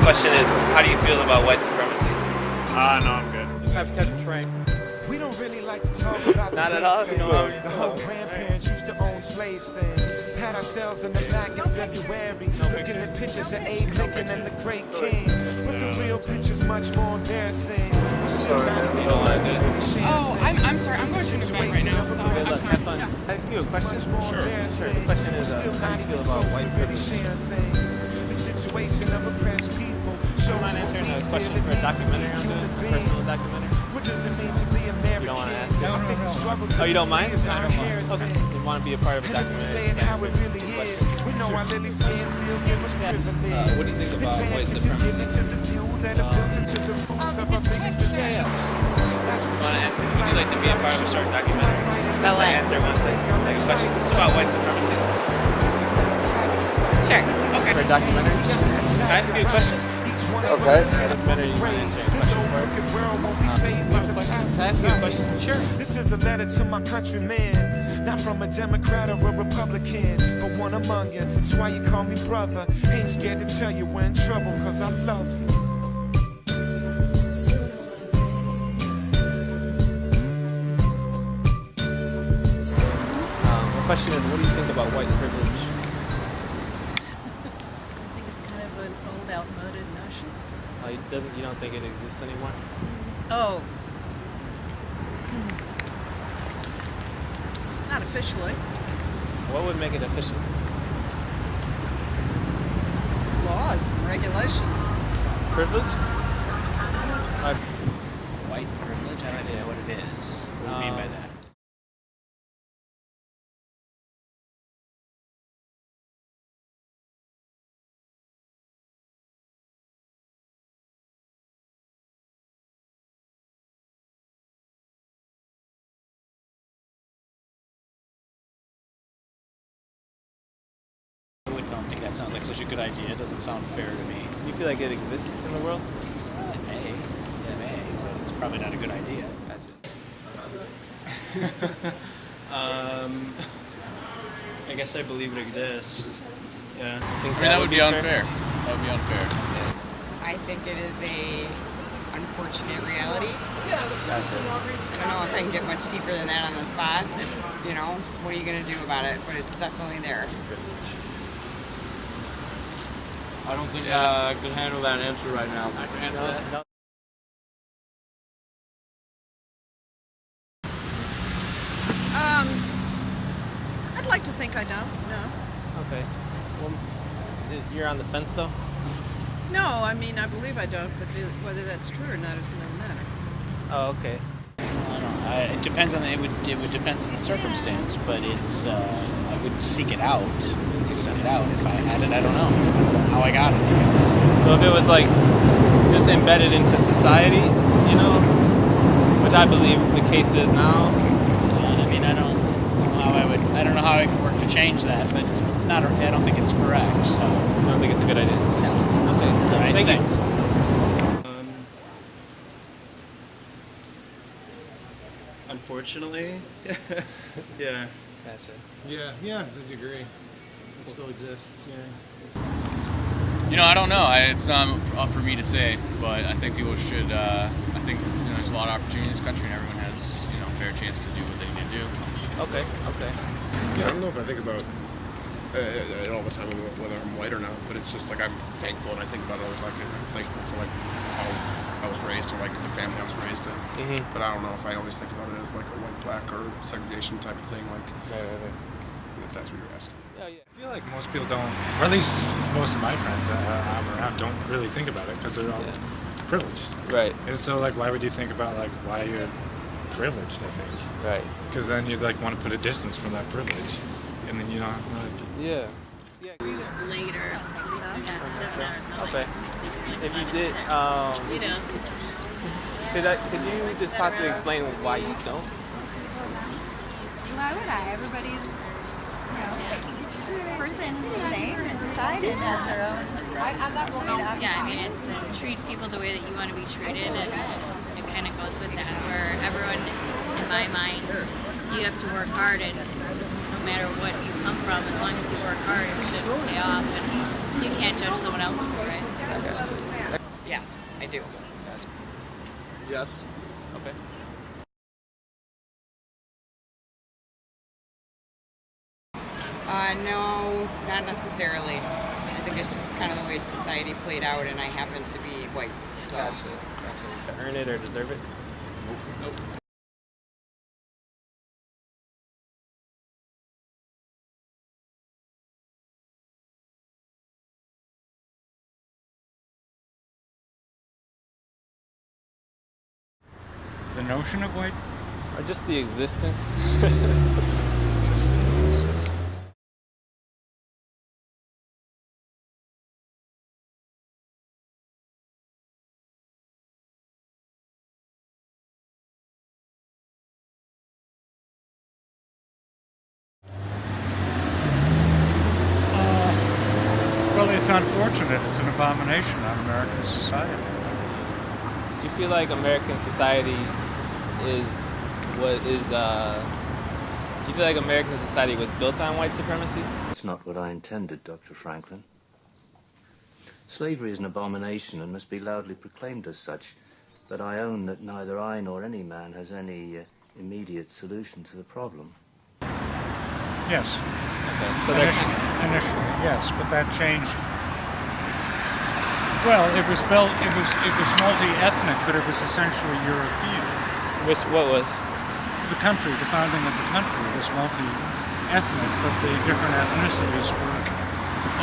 question is, how do you feel about white supremacy? No, I'm good. You have to catch a train. We don't really like to talk about Not at all. You know, grandparents used to own slaves things. Pat ourselves in the back in February. Looking at pictures of Abe Lincoln and the great king. But the real picture's much more embarrassing. Oh, I'm sorry. I'm going to an event right now, so I'm sorry. have fun. Can I ask you a question? Sure. The question is, how do you feel about white privilege? The situation of oppressed people. Do you mind answering a question for a documentary on a personal documentary? What does it mean to be American? You don't want to ask it? Oh, you don't mind? Okay. You want to be a part of a documentary? Just answer two questions. We know our lily skin still give us privilege. What do you think about white supremacy? Would you like to be a part of a short documentary? Just like answer one second. Like a question. It's about white supremacy. Sure. Okay. For a documentary? Can I ask you a question? Okay. Documentary, you want to answer a question for it? You have a question? Can I ask you a question? Sure. This is a letter to my countrymen, not from a Democrat or a Republican, but one among you. That's why you call me brother. Ain't scared to tell you we're in trouble, cause I love you. The question is, what do you think about white privilege? I think it's kind of an old, outmoded notion. You don't think it exists anymore? Oh. Not officially. What would make it official? Laws and regulations. Privilege? White privilege? I don't even know what it is. What do you mean by that? I don't think that sounds like such a good idea. It doesn't sound fair to me. Do you feel like it exists in the world? It may, but it's probably not a good idea. I guess I believe it exists. Yeah. I mean, that would be unfair. That would be unfair. I think it is a unfortunate reality. Gotcha. I don't know if I can get much deeper than that on the spot. It's, what are you going to do about it? But it's definitely there. I don't think I can handle that answer right now. I can answer that. No. I'd like to think I don't, no. Okay. Well, you're on the fence, though? No, I mean, I believe I don't, but whether that's true or not is another matter. Oh, okay. I don't know. It depends on it would depend on the circumstance, but it's I wouldn't seek it out. If I had it. I don't know. It depends on how I got it, I guess. So if it was like just embedded into society, which I believe the case is now. I mean, I don't know how I could work to change that, but it's not. I don't think it's correct. So I don't think it's a good idea. no. Okay. All right. Thanks. Unfortunately, yeah. Gotcha. Yeah, to a degree. It still exists, yeah. I don't know. It's up for me to say, but I think people should. I think there's a lot of opportunity in this country, and everyone has a fair chance to do what they need to do. Okay. Yeah, I don't know if I think about it all the time, whether I'm white or not, but it's just like I'm thankful, and I think about it all the time. I'm thankful for like how I was raised, or like the family I was raised in. Mm-hmm. But I don't know if I always think about it as like a white-black or segregation type of thing, like if that's what you're asking. Yeah. I feel like most people don't, or at least most of my friends I'm around don't really think about it because they're all privileged. Right. And so, like, why would you think about like why you're privileged? I think. Right. Because then you like want to put a distance from that privilege, and then you don't have to. Yeah. Later. Okay. If you did, could you just possibly explain why you don't? Why would I? Everybody's, each person is the same inside and has their own. Yeah, I mean, it's treat people the way that you want to be treated, and it kind of goes with that, where everyone, in my mind, you have to work hard, and no matter what you come from, as long as you work hard, it should pay off. And so you can't can't judge someone else for it. Yes, I do. Yes. Okay. No, not necessarily. I think it's just kind of the way society played out, and I happen to be white. So. Gotcha. Earn it or deserve it? Nope. The notion of white? Or just the existence? Well, it's unfortunate. It's an abomination on American society. Do you feel like American society is what is? Do you feel like American society was built on white supremacy? That's not what I intended, Dr. Franklin. Slavery is an abomination and must be loudly proclaimed as such, but I own that neither I nor any man has any immediate solution to the problem. Yes. Okay, so initially, yes, but that changed. Well, it was multi-ethnic, but it was essentially European. What was? The country, the founding of the country was multi-ethnic, but the different ethnicities were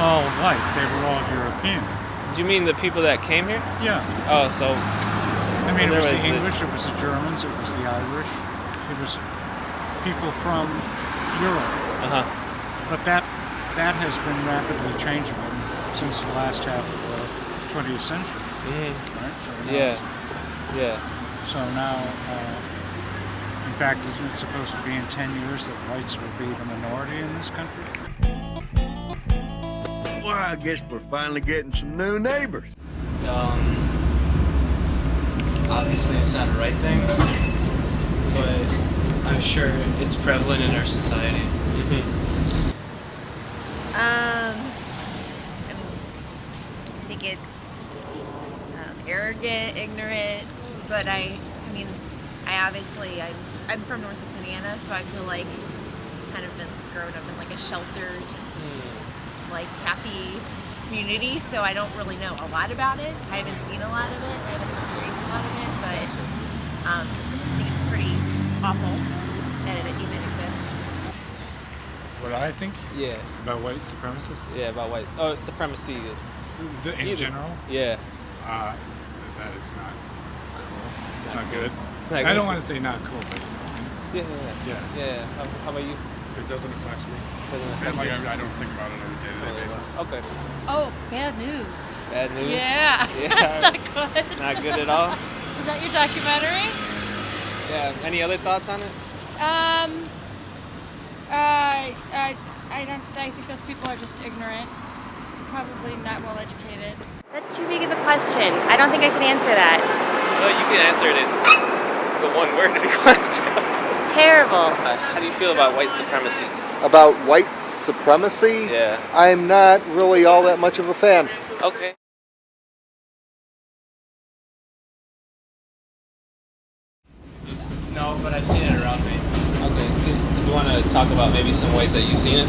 all white. They were all European. Do you mean the people that came here? Yeah. Oh, so. I mean, it was the English, it was the Germans, it was the Irish, it was people from Europe. But that has been rapidly changing since the last half of the 20th century. Right? So Yeah. So now, in fact, isn't it supposed to be in 10 years that whites will be the minority in this country? Well, I guess we're finally getting some new neighbors. Obviously it's not a right thing, but I'm sure it's prevalent in our society. I think it's arrogant, ignorant, but I mean, I'm from Northwest Indiana, so I feel like kind of been grown up in like a sheltered, like happy community, so I don't really know a lot about it. I haven't seen a lot of it, I haven't experienced a lot of it, but I think it's pretty awful that it even exists. What I think? Yeah. About white supremacists? Yeah, about white. Oh, supremacy. In general? Yeah. That it's not cool. It's not good. It's not I good. don't want to say not cool, but Yeah. How about you? It doesn't affect me. I don't think about it on a day-to-day basis. Okay. Oh, bad news. Bad news? Yeah. That's not good. Not good at all? Is that your documentary? Yeah. Any other thoughts on it? I think those people are just ignorant. Probably not well educated. That's too big of a question. I don't think I can answer that. No, you can answer it in the one word if you want to. Terrible. How do you feel about white supremacy? About white supremacy? Yeah. I'm not really all that much of a fan. Okay. No, but I've seen it around me. Okay. Do you want to talk about maybe some ways that you've seen it?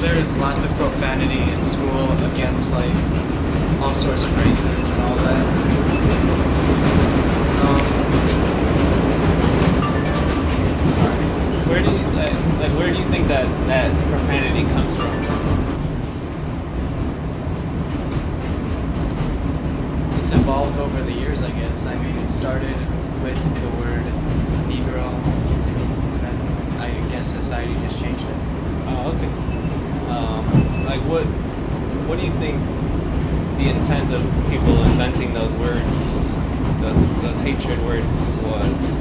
There's lots of profanity in school against like all sorts of races and all that. Sorry. Where do you where do you think that profanity comes from? It's evolved over the years, I guess. I mean, it started with the word Negro, and then I guess society just changed it. Oh, okay. What do you think the intent of people inventing those words, those hatred words, was?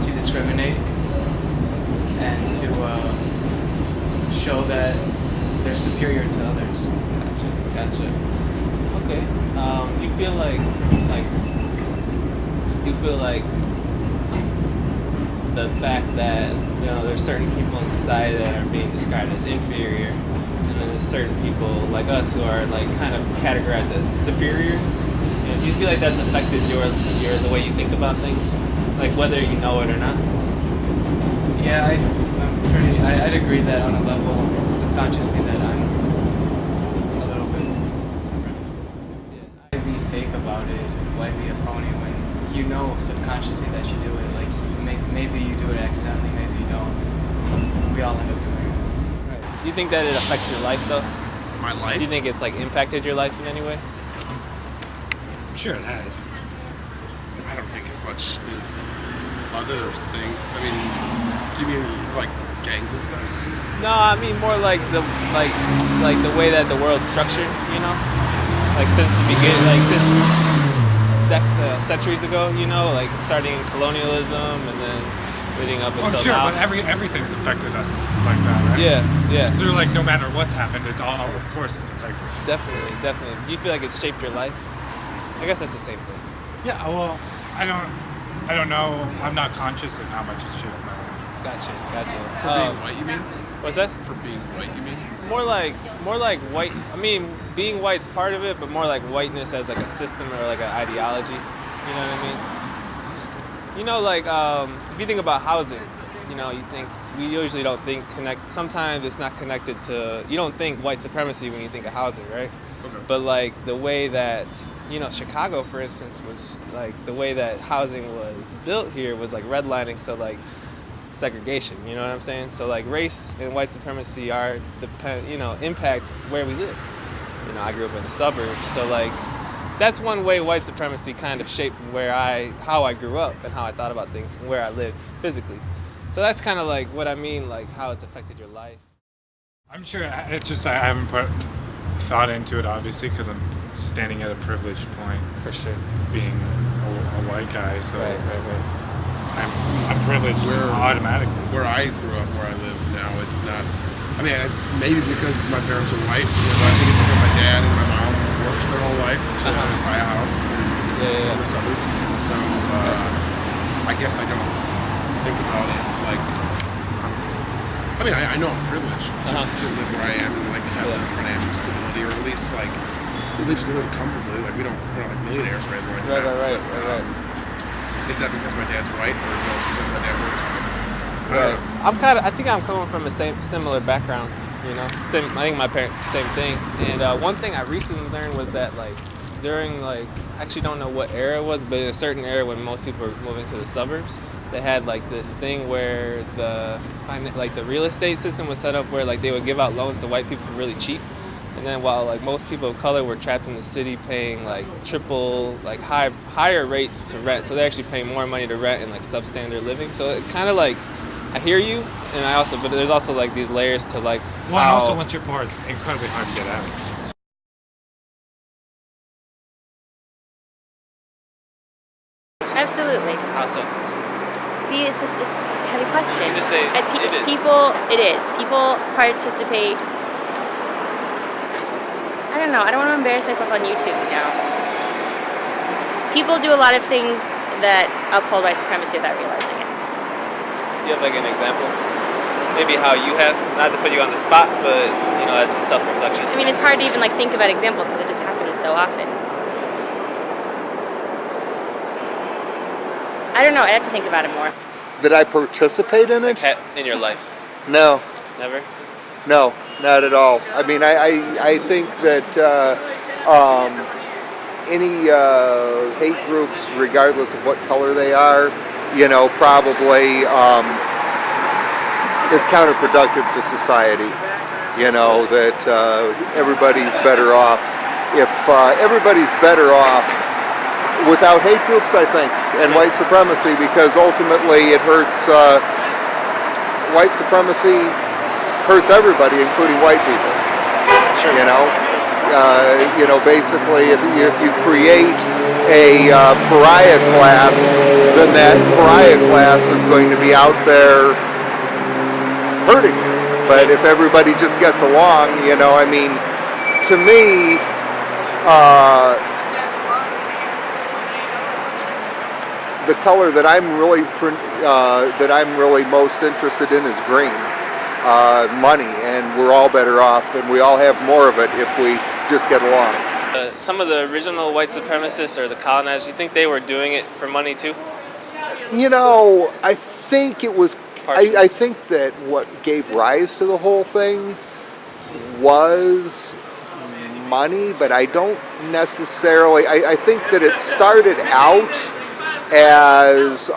To discriminate and to show that they're superior to others. Gotcha. Okay. Do you feel like the fact that you know, there's certain people in society that are being described as inferior, and then there's certain people like us who are like kind of categorized as superior. And do you feel like that's affected your the way you think about things, like whether you know it or not? Yeah, I'd agree that on a level subconsciously that I'm a little bit supremacist. Why be fake about it? Why be a phony when you know subconsciously that you do it? Like maybe you do it accidentally, maybe you don't. We all end up doing it. Right. Do you think that it affects your life though? My life? Do you think it's like impacted your life in any way? I'm sure it has. I don't think as much as other things. I mean, do you mean like gangs and stuff? No, I mean more like the way that the world's structured. You know, like since the beginning, like since centuries ago. You know, like starting in colonialism and then leading up until sure, now. but everything's affected us like that, right? Yeah. Through like no matter what's happened, it's all of course it's affected us. Definitely. Do you feel like it's shaped your life? I guess that's the same thing. Yeah. Well, I don't know. I'm not conscious of how much it's shaped my life. Gotcha. For being white, you mean? What's that? For being white, you mean? More like white. I mean, being white's part of it, but more like whiteness as like a system or like an ideology. You know what I mean? System. You know, like if you think about housing, you know, we usually don't think sometimes it's not connected to. You don't think white supremacy when you think of housing, right? Okay. But like the way that, you know, Chicago, for instance, was like the way that housing was built here was like redlining, so like segregation, you know what I'm saying? So like race and white supremacy impact where we live. You know, I grew up in the suburbs, so like that's one way white supremacy kind of shaped how I grew up and how I thought about things and where I lived physically. So that's kind of like what I mean, like how it's affected your life. I'm sure it's just I haven't put thought into it, obviously, because I'm standing at a privileged point. For sure. Being a white guy, so right. I'm privileged automatically. Where I grew up, where I live now, it's not. I mean, maybe because my parents are white, but I think it's because my dad and my mom worked their whole life to buy a house in the suburbs, and so I guess I don't think about it like. I mean, I know I'm privileged to live where I am and like to have the financial stability, or at least to live comfortably. Like we're not like millionaires or anything like that. Right. Is that because my dad's white, or is that because my dad worked? Right. I think I'm coming from a similar background. You know, I think my parents same thing. And one thing I recently learned was that like during I actually don't know what era it was, but in a certain era when most people were moving to the suburbs, they had like this thing where the real estate system was set up where like they would give out loans to white people really cheap. And then while like most people of color were trapped in the city paying like triple, like higher rates to rent, so they're actually paying more money to rent and like substandard living. So it kind of like, I hear you, but there's also like these layers to like. Well, and also once you're poor, it's incredibly hard to get out. Absolutely. How so? See, it's a heavy question. You just say it is. People participate. I don't know. I don't want to embarrass myself on YouTube now. People do a lot of things that uphold white supremacy without realizing it. Do you have like an example? Maybe how you have, not to put you on the spot, but you know, as a self-reflection. I mean, it's hard to even like think about examples because it just happens so often. I don't know. I'd have to think about it more. Did I participate in it? In your life? No. Never? No, not at all. I mean, I think that any hate groups, regardless of what color they are, you know, probably is counterproductive to society. You know, that everybody's better off. If everybody's better off without hate groups, I think, and white supremacy, because ultimately it hurts. White supremacy hurts everybody, including white people. Sure. You know, basically, if you create a pariah class, then that pariah class is going to be out there hurting you. But if everybody just gets along, you know, I mean, to me, the color that I'm really most interested in is green, money, and we're all better off, and we all have more of it if we just get along. Some of the original white supremacists or the colonizers, you think they were doing it for money too? You know, I think it was. I think that what gave rise to the whole thing was money, but I don't necessarily. I think that it started out as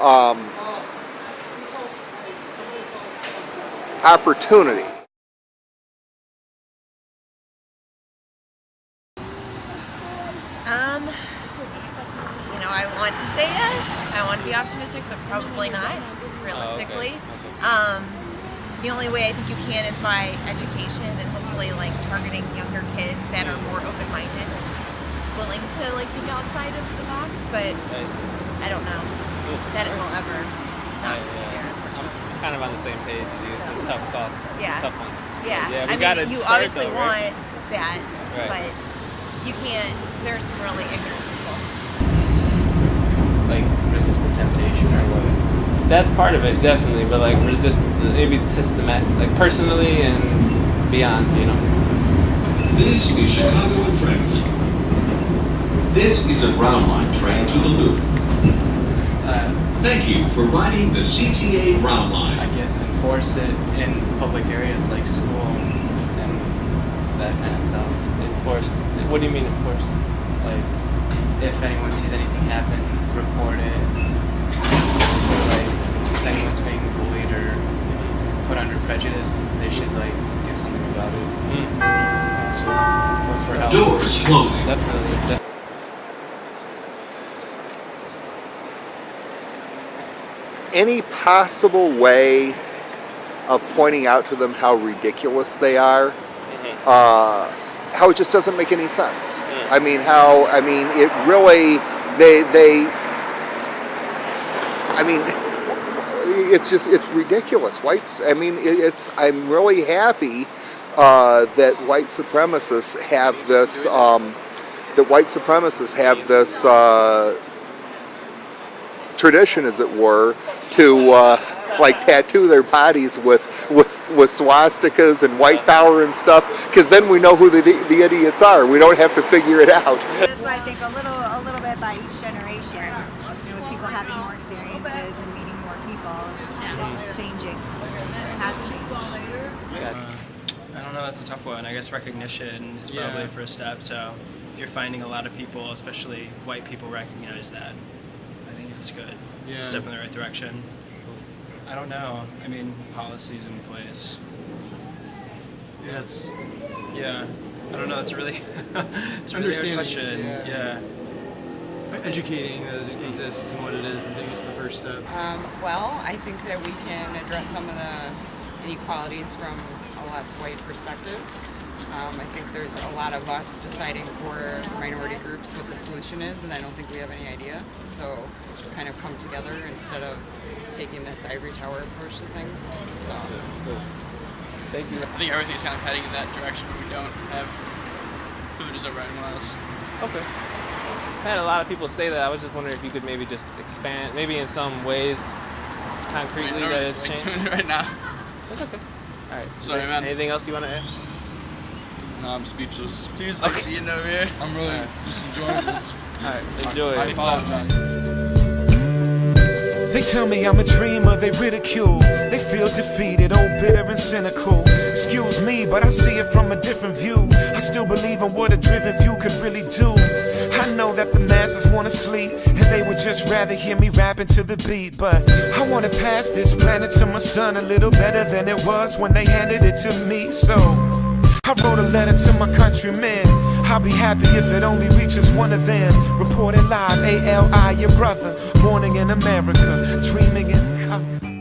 opportunity. You know, I want to say yes. I want to be optimistic, but probably not, realistically. Oh, okay. The only way I think you can is by education and hopefully like targeting younger kids that are more open-minded, willing to like think outside of the box, but I don't know that it will ever not be there. I'm kind of on the same page as you. It's a tough call. Yeah. It's a tough one. Yeah. We I gotta mean, you start obviously though, right? want that, Right. but you can't. There are some really ignorant people. Like resist the temptation or what? That's part of it, definitely. But like resist, maybe systematic, like personally and beyond. You know. This is Chicago and Franklin. This is a Brown Line train to the Loop. Thank you for riding the CTA Brown Line. I guess enforce it in public areas like school and that kind of stuff. Enforce? What do you mean enforce? Like, if anyone sees anything happen, report it. Or like, if anyone's being bullied or put under prejudice, they should like do something about it. Look for help. Doors closing. Definitely. Any possible way of pointing out to them how ridiculous they are, how it just doesn't make any sense. I mean, it really, it's ridiculous. I'm really happy that white supremacists have this, tradition, as it were, to like tattoo their bodies with swastikas and white power and stuff, because then we know who the idiots are. We don't have to figure it out. That's why I think a little bit by each generation, with people having more experiences and meeting more people, it's changing. It has changed. I don't know, that's a tough one. I guess recognition is probably the first step. So if you're finding a lot of people, especially white people, recognize that, I think it's good. It's a step in the right direction. I don't know. I mean, policies in place. Yeah, I don't know. It's really it's a really hard question. Yeah. Educating that it exists and what it is, I think is the first step. Well, I think that we can address some of the inequalities from a less white perspective. I think there's a lot of us deciding for minority groups what the solution is, and I don't think we have any idea. So kind of come together instead of taking this ivory tower approach to things. So thank you. I think everything's kind of heading in that direction where we don't have privileges over anyone else. Okay. I've had a lot of people say that. I was just wondering if you could maybe just expand, maybe in some ways, concretely, that it's changed. Doing it right now. That's okay. All right. Sorry, man. Anything else you want to add? No, I'm speechless. Dude's like seeing over here. I'm really just enjoying this. Alright, enjoy. I apologize. They tell me I'm a dreamer, they ridicule. They feel defeated, oh bitter and cynical. Excuse me, but I see it from a different view. I still believe in what a driven view could really do. I know that the masses wanna sleep, and they would just rather hear me rapping to the beat. But I wanna pass this planet to my son a little better than it was when they handed it to me. So I wrote a letter to my countrymen. I'll be happy if it only reaches one of them. Reporting live, ALI, your brother, morning in America, dreaming in color.